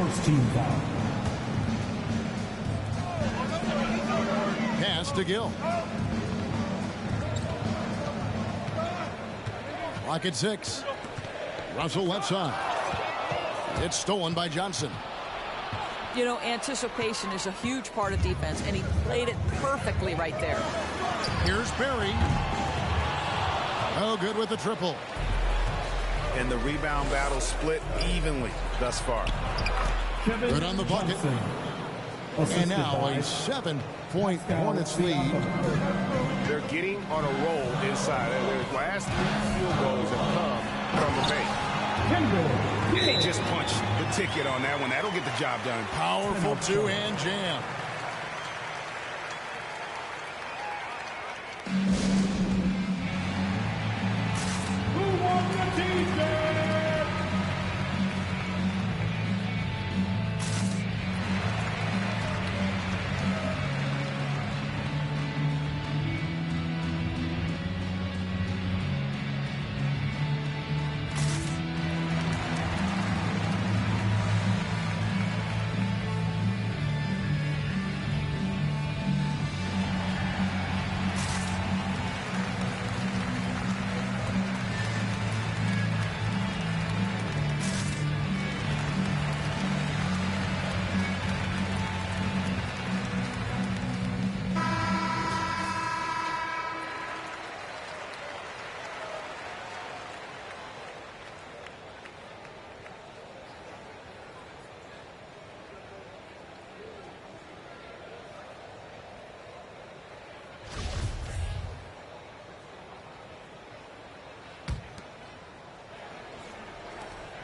First team foul. Pass to Gill. Clock at 6. Russell left side. It's stolen by Johnson. You know, anticipation is a huge part of defense, and he played it perfectly right there. Here's Barry. Oh, good with the triple. And the rebound battle split evenly thus far. Good on the bucket. And now a 7-point Hornets lead. They're getting on a roll inside. Their last 3 field goals have come from the paint. He just punched the ticket on that one. That'll get the job done. Powerful two-hand jam. Who won the defense?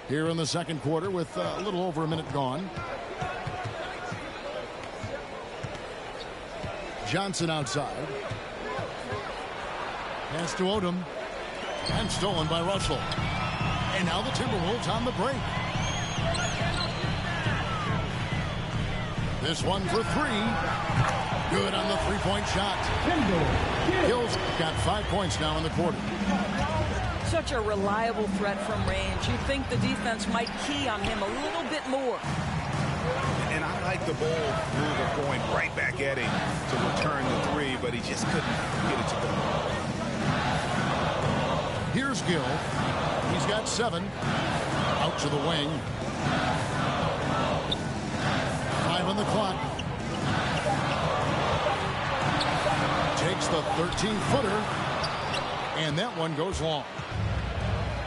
Here in the second quarter with a little over a minute gone. Johnson outside. Pass to Odom. And stolen by Russell. And now the Timberwolves on the break. This one for 3. Good on the three-point shot. Gill's got 5 points now in the quarter. Such a reliable threat from range. You'd think the defense might key on him a little bit more. And I like the ball move of going right back at him to return the 3, but he just couldn't get it to go. Here's Gill. He's got 7. Out to the wing. 5 on the clock. Takes the 13-footer. And that one goes long.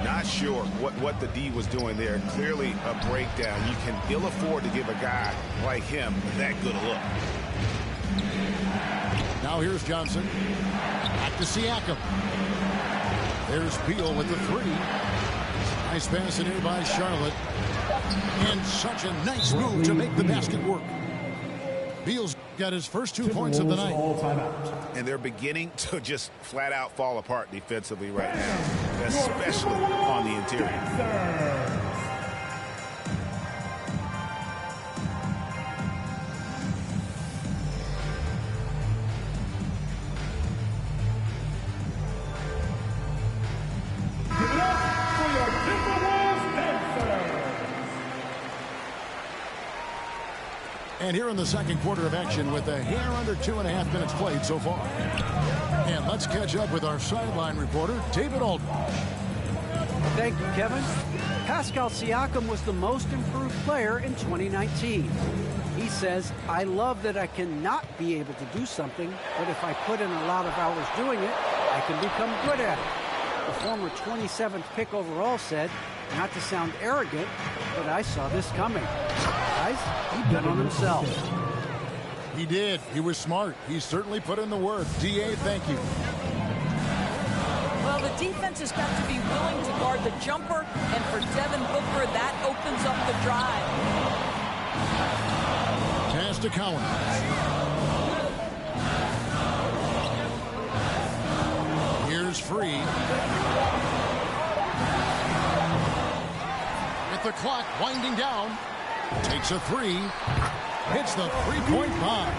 Not sure what the D was doing there. Clearly a breakdown. You can ill afford to give a guy like him that good a look. Now here's Johnson. Back to Siakam. There's Beal with the 3. Nice pass in here by Charlotte. And such a nice move to make the basket work. Beal's got his first 2 points of the night. And they're beginning to just flat out fall apart defensively right now, especially on the interior. And here in the second quarter of action with a hair under 2.5 minutes played so far. And let's catch up with our sideline reporter, David Aldridge. Thank you, Kevin. Pascal Siakam was the most improved player in 2019. He says, I love that I cannot be able to do something, but if I put in a lot of hours doing it, I can become good at it. The former 27th pick overall said, not to sound arrogant, but I saw this coming. Guys, he bet on himself. He did. He was smart. He certainly put in the work. D.A., thank you. Well, the defense has got to be willing to guard the jumper, and for Devin Booker, that opens up the drive. Pass to Collins. Here's Free. With the clock winding down. Takes a 3. Hits the three-point bomb.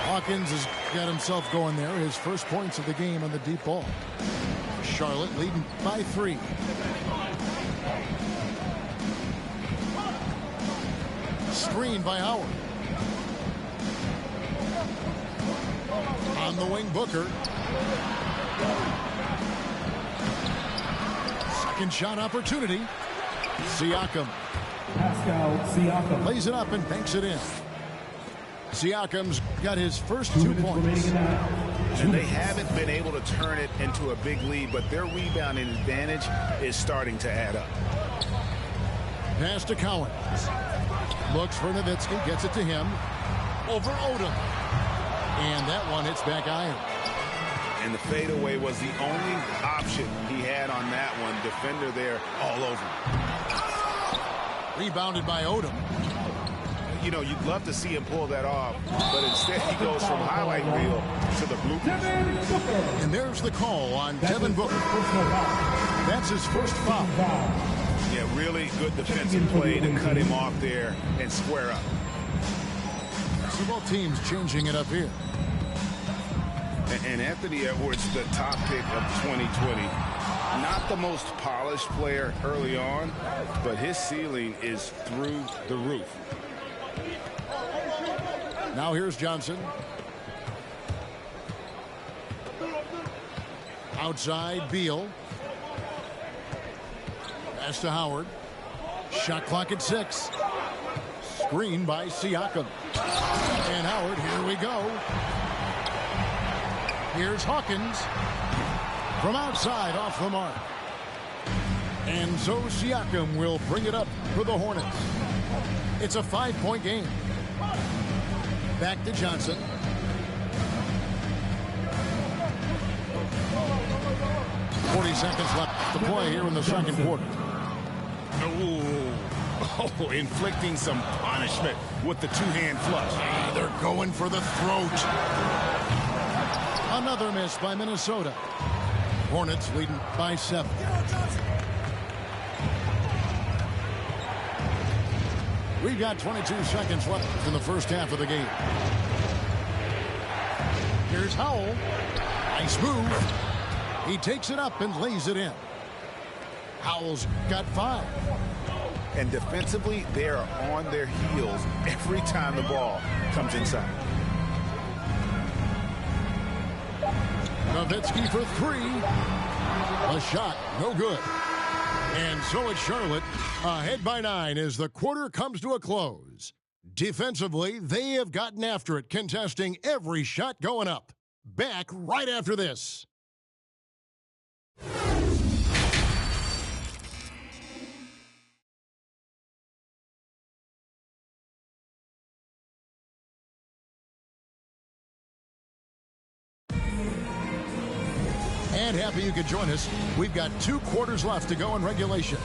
Hawkins has got himself going there. His first points of the game on the deep ball. Charlotte leading by 3. Screen by Howard. On the wing, Booker. Second shot opportunity. Siakam. Pascal Siakam. Lays it up and banks it in. Siakam's got his first 2 Remaining points. in the half. And they haven't been able to turn it into a big lead, but their rebounding advantage is starting to add up. Pass to Collins. Looks for Nowitzki. Gets it to him. Over Odom. And that one hits back iron. And the fadeaway was the only option he had on that one. Defender there all over. Rebounded by Odom. You know, you'd love to see him pull that off, but instead he goes from highlight reel to the bloopers. Devin Booker. And there's the call on Devin Booker. Personal foul. That's his first foul. Yeah, really good defensive play to cut him off there and square up. So both teams changing it up here. And Anthony Edwards, the top pick of 2020. Not the most polished player early on, but his ceiling is through the roof. Now here's Johnson. Outside, Beal. Pass to Howard. Shot clock at 6. Screen by Siakam. And Howard, here we go. Here's Hawkins. From outside, off the mark. And so Siakam will bring it up for the Hornets. It's a 5-point game. Back to Johnson. .40 seconds left to play here in the second quarter. Oh, inflicting some punishment with the two-hand flush. They're going for the throat. Another miss by Minnesota. Hornets leading by 7. We've got 22 seconds left in the first half of the game. Here's Howell. Nice move. He takes it up and lays it in. Howell's got 5. And defensively, they are on their heels every time the ball comes inside. Nowitzki for 3. A shot, no good. And so it's Charlotte, ahead by 9 as the quarter comes to a close. Defensively, they have gotten after it, contesting every shot going up. Back right after this. And happy you could join us. We've got 2 quarters left to go in regulation.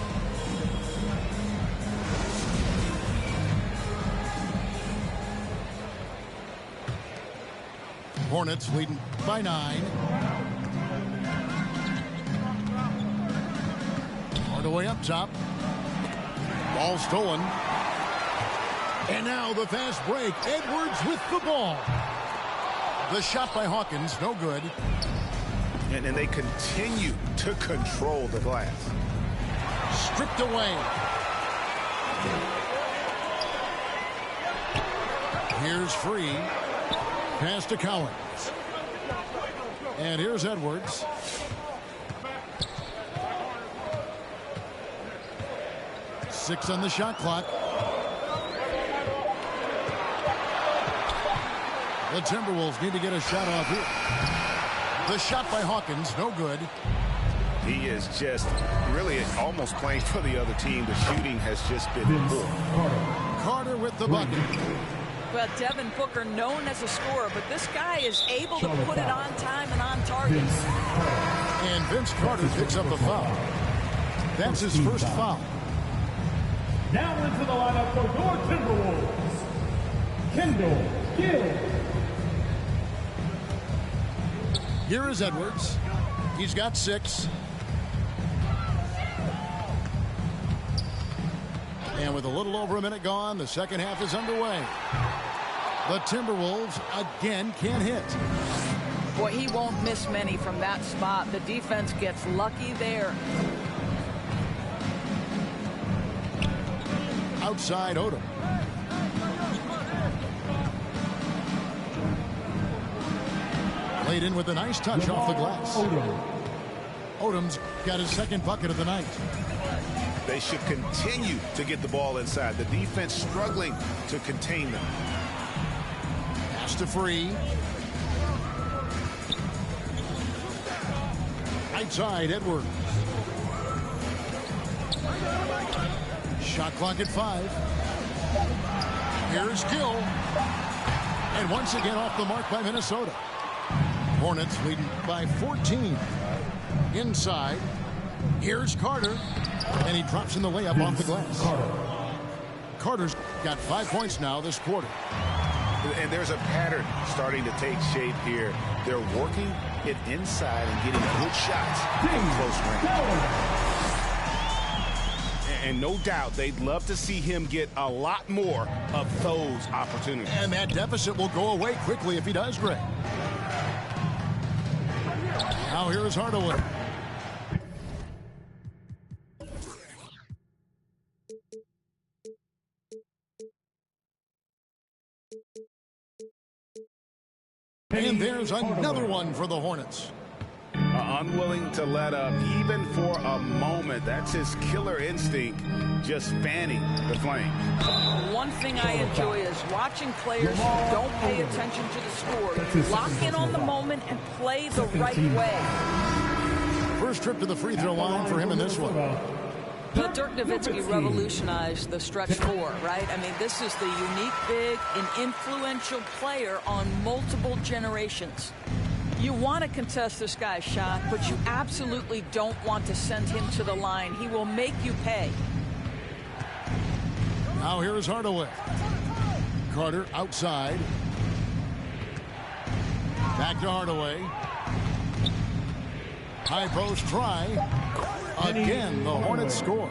Hornets leading by 9. Hardaway up top. Ball stolen. And now the fast break. Edwards with the ball. The shot by Hawkins, no good. And they continue to control the glass. Stripped away. Here's Free. Pass to Collins. And here's Edwards. Six on the shot clock. The Timberwolves need to get a shot off here. The shot by Hawkins, no good. He is just really almost playing for the other team. The shooting has just been poor. Carter with the bucket. Well, Devin Booker, known as a scorer, but this guy is able to put it on time and on target. And Vince Carter picks up a foul. That's his first foul. Now into the lineup for your Timberwolves, Kendall Gill. Here is Edwards. He's got 6. And with a little over a minute gone, the second half is underway. The Timberwolves again can't hit. Boy, he won't miss many from that spot. The defense gets lucky there. Outside Odom. Laid in with a nice touch off the glass. Odom's got his second bucket of the night. They should continue to get the ball inside. The defense struggling to contain them. Pass to Free. Right side, Edwards. Shot clock at 5. Here's Gill. And once again off the mark by Minnesota. Hornets leading by 14. Inside. Here's Carter. And he drops in the layup off the glass. Carter's got 5 points now this quarter. And there's a pattern starting to take shape here. They're working it inside and getting good shots from close range. And no doubt they'd love to see him get a lot more of those opportunities. And that deficit will go away quickly if he does, Greg. Now here is Hardaway. And there's another one for the Hornets. Unwilling to let up even for a moment. That's his killer instinct, just fanning the flame. One thing I enjoy is watching players who don't pay attention to the score lock in on the moment and play the right way. First trip to the free throw line for him in this one. But Dirk Nowitzki revolutionized the stretch 4, right? I mean, this is the unique, big, and influential player on multiple generations. You want to contest this guy's shot, but you absolutely don't want to send him to the line. He will make you pay. Now here is Hardaway. Carter outside. Back to Hardaway. High post try. Again, the Hornets score.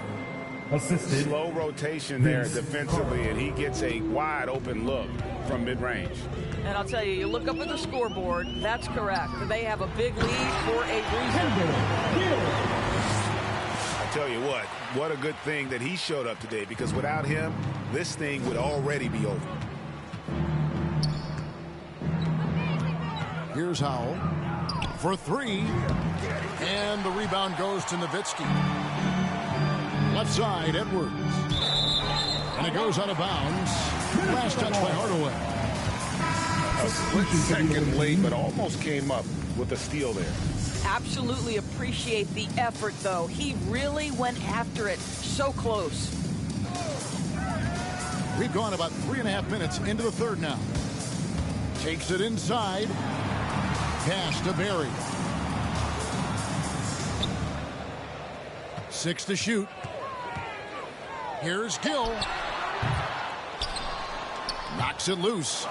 Assisted. Slow rotation there defensively, and he gets a wide open look from mid-range. And I'll tell you, you look up at the scoreboard, that's correct. They have a big lead for a reason. I tell you what a good thing that he showed up today, because without him, this thing would already be over. Here's Howell for 3. And the rebound goes to Nowitzki. Left side, Edwards. And it goes out of bounds. Last touch by Hardaway. A split second late, but almost came up with a steal there. Absolutely appreciate the effort, though. He really went after it. So close. We've gone about 3.5 minutes into the third now. Takes it inside. Pass to Barry. 6 to shoot. Here's Gill. Knocks it loose.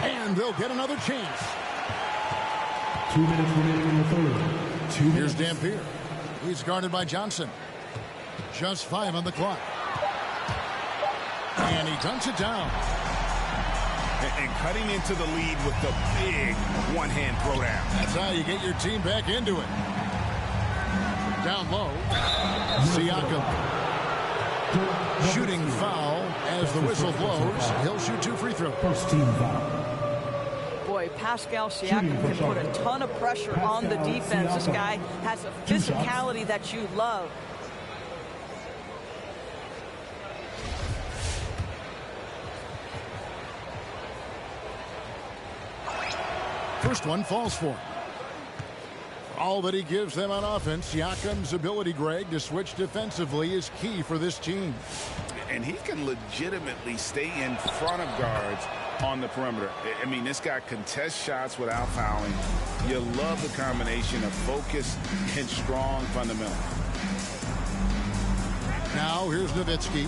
And they'll get another chance. 2 minutes remaining in the third. Here's Dampier. He's guarded by Johnson. Just 5 on the clock. And he dunks it down. And cutting into the lead with the big one-hand throwdown. That's how you get your team back into it. Down low. Siakam. Shooting foul as the whistle blows. He'll shoot 2 free throws. First team foul. Boy, Pascal Siakam can put a ton of pressure on the defense. This guy has a physicality that you love. First one falls for him. All that he gives them on offense, Siakam's ability, Greg, to switch defensively is key for this team. And he can legitimately stay in front of guards on the perimeter. I mean, this guy contests shots without fouling. You love the combination of focus and strong fundamentals. Now here's Nowitzki.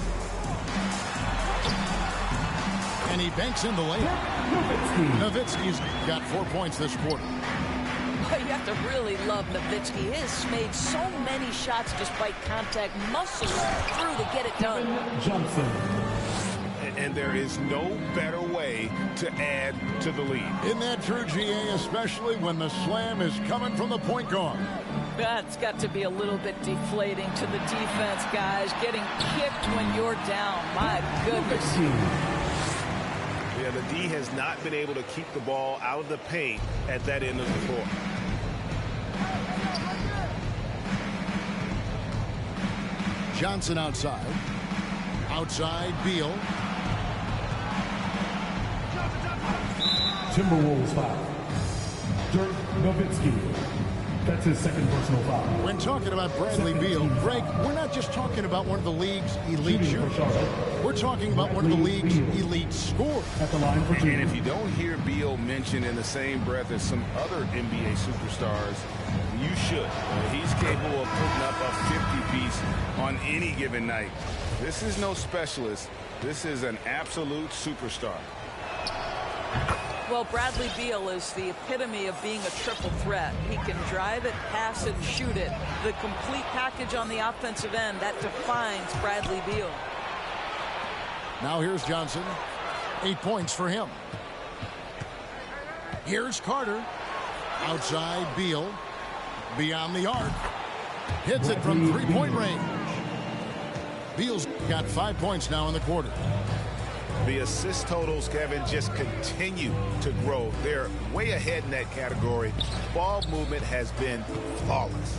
And he banks in the layup. Nowitzki's got 4 points this quarter. You have to really love Nowitzki. He has made so many shots despite contact, muscles through to get it done. Johnson. And there is no better way to add to the lead. Isn't that true, GA, especially when the slam is coming from the point guard? That's got to be a little bit deflating to the defense, guys. Getting kicked when you're down. My goodness. Yeah, the D has not been able to keep the ball out of the paint at that end of the floor. Johnson outside. Outside, Beal. Timberwolves foul. Dirk Nowitzki. That's his second personal foul. When talking about Bradley Beal, Greg, we're not just talking about one of the league's elite Shooting for shooters. Charlotte. We're talking about one of the league's elite scorers. At the line for two. And if you don't hear Beal mentioned in the same breath as some other NBA superstars, you should. He's capable of putting up a 50-piece on any given night. This is no specialist. This is an absolute superstar. Well, Bradley Beal is the epitome of being a triple threat. He can drive it, pass it, shoot it. The complete package on the offensive end, that defines Bradley Beal. Now here's Johnson. 8 points for him. Here's Carter. Outside, Beal. Beyond the arc. Hits it from three-point range. Beal's got 5 points now in the quarter. The assist totals, Kevin, just continue to grow. They're way ahead in that category. Ball movement has been flawless.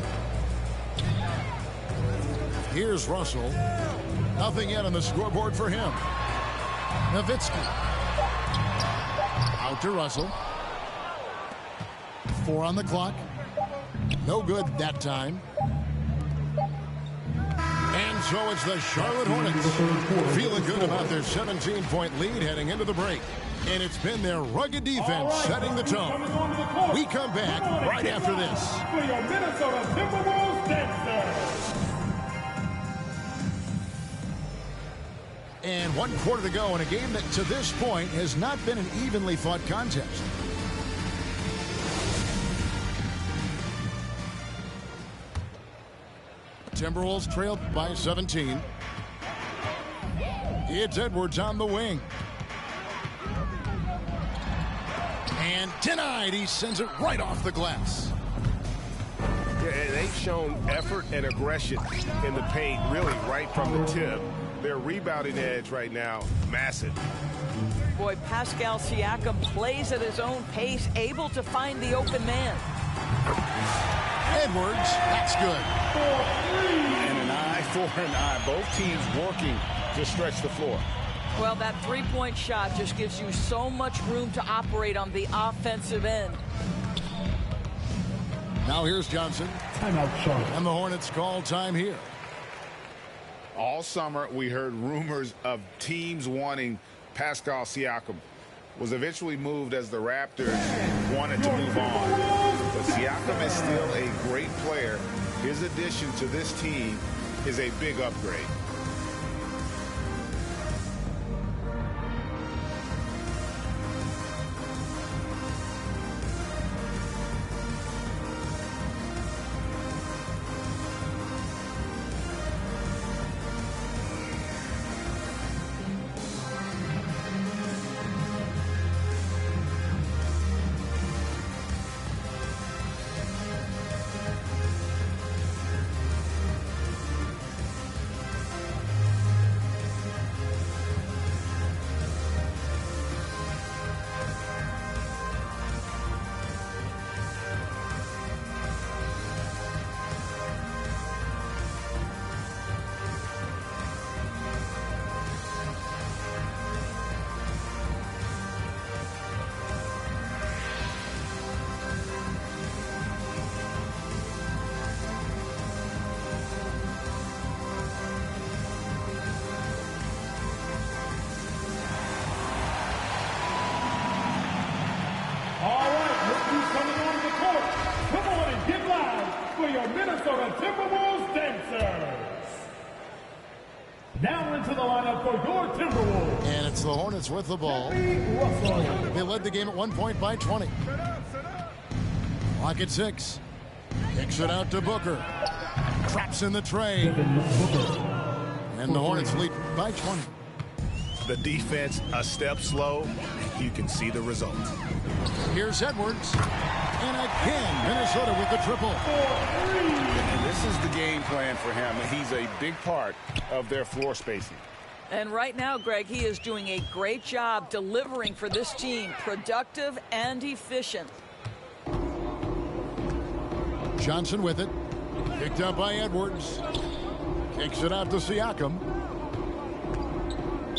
Here's Russell. Nothing yet on the scoreboard for him. Nowitzki. Out to Russell. 4 on the clock. No good that time. And so it's the Charlotte Hornets feeling good about their 17-point lead heading into the break. And it's been their rugged defense setting the tone. We come back right after this. For your Minnesota Timberwolves Dancers. And 1 quarter to go in a game that to this point has not been an evenly fought contest. Timberwolves trailed by 17. It's Edwards on the wing. And denied. He sends it right off the glass. Yeah, they've shown effort and aggression in the paint, really right from the tip. Their rebounding edge right now, massive. Boy, Pascal Siakam plays at his own pace, able to find the open man. Edwards, that's good. And an eye for an eye. Both teams working to stretch the floor. Well, that three-point shot just gives you so much room to operate on the offensive end. Now here's Johnson. Timeout, Charlotte. And the Hornets call time here. All summer, we heard rumors of teams wanting Pascal Siakam. Was eventually moved as the Raptors wanted to move on. But Siakam is still a great player. His addition to this team is a big upgrade. Minnesota Timberwolves Dancers. Now into the lineup for your Timberwolves. And it's the Hornets with the ball. Russell. They led the game at 1 point by 20. Clock at 6. Kicks it out to Booker. Traps in the tray. And the Hornets lead by 20. The defense a step slow. You can see the result. Here's Edwards. And again, Minnesota with the triple. And this is the game plan for him. He's a big part of their floor spacing. And right now, Greg, he is doing a great job delivering for this team, productive and efficient. Johnson with it. Picked up by Edwards. Kicks it out to Siakam.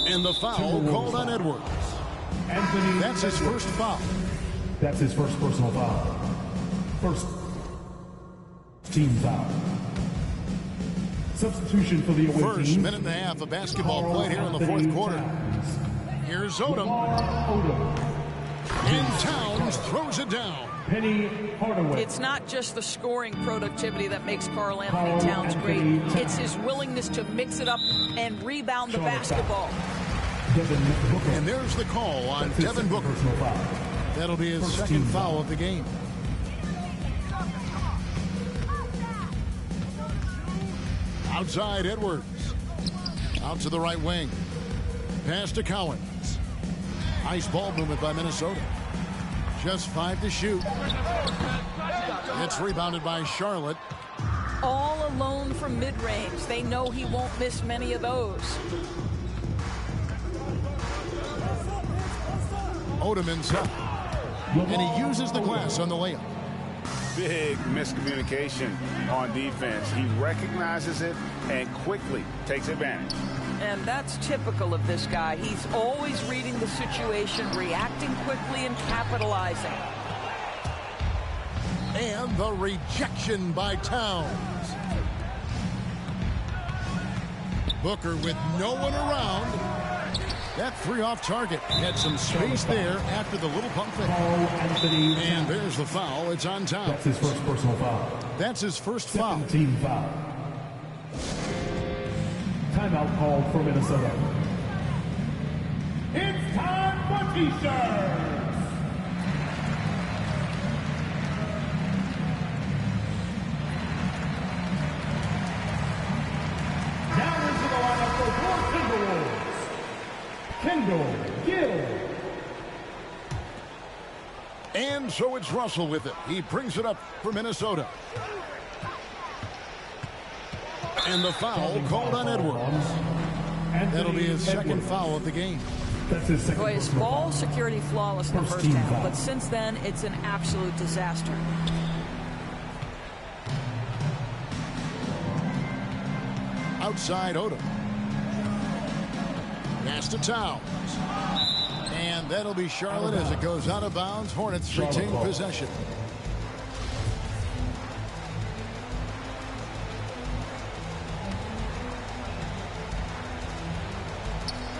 And the foul called on Edwards. Anthony That's his Edwards. first foul. That's his first personal foul. First team foul. Substitution for the away First team. minute and a half of basketball Carl played here in the Anthony fourth quarter. Towns. Here's Odom. Odom. And Towns throws it down. Penny Hardaway. It's not just the scoring productivity that makes Karl Karl Anthony Towns great. Anthony Towns. It's his willingness to mix it up and rebound the Charlotte basketball. Devin Booker. And there's the call on That's his Devin second Booker. personal foul. That'll be his First second team foul foul. of the game. Outside Edwards. Out to the right wing. Pass to Cowens. Nice ball movement by Minnesota. Just 5 to shoot. It's rebounded by Charlotte. All alone from mid-range. They know he won't miss many of those. Odom inside. And he uses the glass on the layup. Big miscommunication on defense. He recognizes it and quickly takes advantage. And that's typical of this guy. He's always reading the situation, reacting quickly, and capitalizing. And the rejection by Towns. Booker with no one around. That three off target. Had some space there after the little pump fake. Karl Anthony And Towns. there's the foul. It's on Towns. That's his first personal foul. That's his first foul. Second team foul. Timeout called for Minnesota. It's time for T-shirts. Now into the lineup for Timberwolves. Kendall Gill. And so it's Russell with it. He brings it up for Minnesota. And the foul called on Edwards. That'll be his second foul of the game. That's his second. Boy, his personal ball foul. security flawless in the First first team half, foul. but since then, it's an absolute disaster. Outside Odom. Pass to Towns. And that'll be Charlotte as it goes out of bounds. Hornets Charlotte retain ball. possession.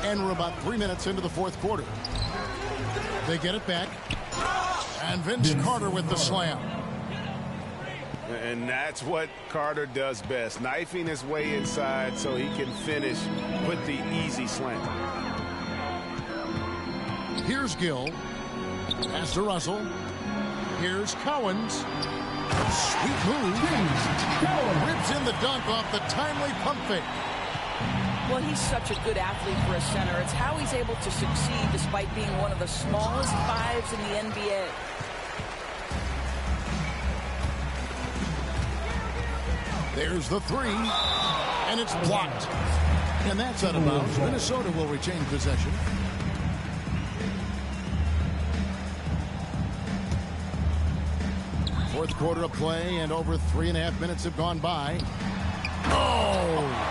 And we're about 3 minutes into the fourth quarter. They get it back. And Vince Carter with the slam. And that's what Carter does best, knifing his way inside so he can finish with the easy slam. Here's Gill. Pass to Russell. Here's Cowens. Sweet move. Rips in the dunk off the timely pump fake. Well, he's such a good athlete for a center. It's how he's able to succeed despite being one of the smallest fives in the NBA. There's the three. And it's blocked. And that's out of bounds. Minnesota will retain possession. Fourth quarter of play, and over 3.5 minutes have gone by. Oh!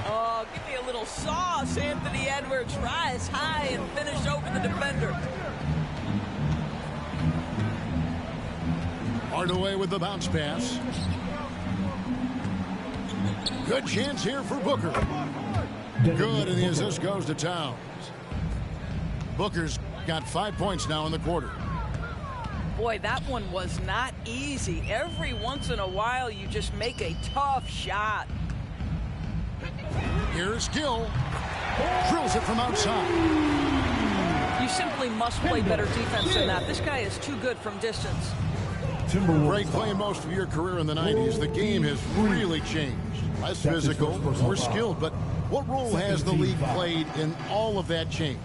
Oh, give me a little sauce, Anthony Edwards. Rise high and finish over the defender. Hardaway with the bounce pass. Good chance here for Booker. Good, and the assist goes to Towns. Booker's got 5 points now in the quarter. Boy, that one was not easy. Every once in a while, you just make a tough shot. Here's Gill. Drills it from outside. You simply must play better defense than that. This guy is too good from distance. Greg, playing most of your career in the 90s, the game has really changed. Less physical, more skilled, but what role has the league played in all of that change?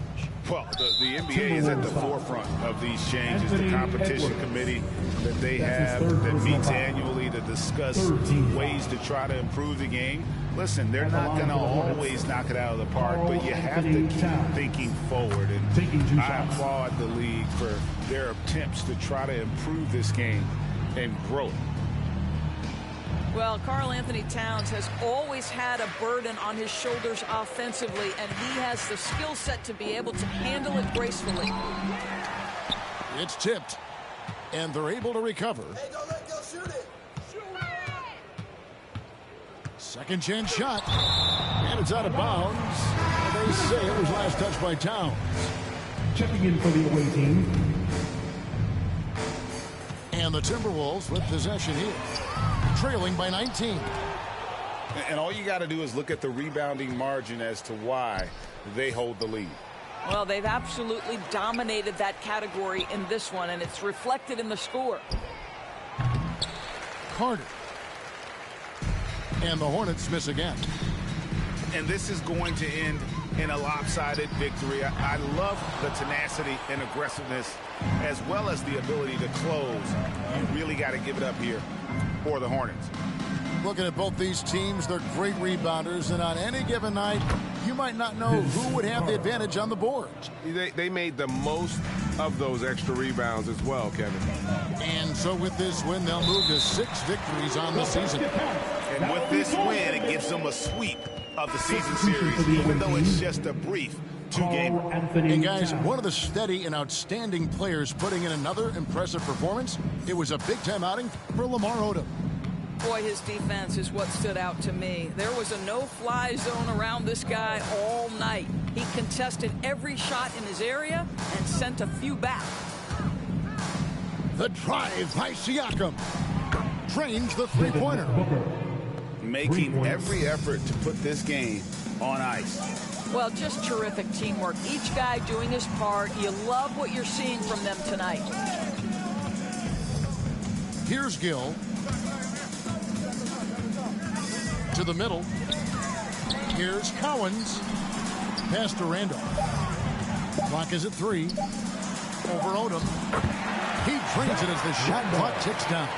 Well, the NBA is at the forefront of these changes. The competition committee that they have that meets annually, to discuss 13 ways to try to improve the game. Listen, they're not going to always knock it out of the park, but you have to keep thinking forward. And I applaud the league for their attempts to try to improve this game and grow it. Well, Karl Anthony Towns has always had a burden on his shoulders offensively, and he has the skill set to be able to handle it gracefully. It's tipped, and they're able to recover. Hey, don't let go, shoot it. Second chance shot, and it's out of bounds. They say it was last touched by Towns. Checking in for the away team. And the Timberwolves with possession here, trailing by 19. And all you got to do is look at the rebounding margin as to why they hold the lead. Well, they've absolutely dominated that category in this one, and it's reflected in the score. Carter. And the Hornets miss again. And this is going to end in a lopsided victory. I love the tenacity and aggressiveness as well as the ability to close. You really got to give it up here for the Hornets. Looking at both these teams, they're great rebounders, and on any given night, you might not know who would have the advantage on the boards. They made the most of those extra rebounds as well, Kevin. And so with this win, they'll move to 6 victories on the season. And with this win, it gives them a sweep of the season series, even though it's just a brief 2-game. And guys, one of the steady and outstanding players putting in another impressive performance, it was a big-time outing for Lamar Odom. Boy, his defense is what stood out to me. There was a no-fly zone around this guy all night. He contested every shot in his area and sent a few back. The drive by Siakam drains the three-pointer. Making every effort to put this game on ice. Well, just terrific teamwork. Each guy doing his part. You love what you're seeing from them tonight. Here's Gill. To the middle. Here's Cowens. Pass to Randall. Clock is at 3. Over Odom. He drains it as the shot clock ticks down.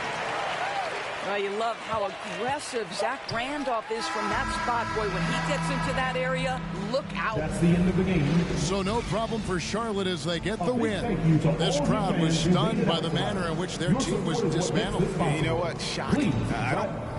Well, you love how aggressive Zach Randolph is from that spot. Boy, when he gets into that area, look out. That's the end of the game. So no problem for Charlotte as they get the win. This crowd was stunned by the manner in which their team was dismantled. And you know what? Shocking. I don't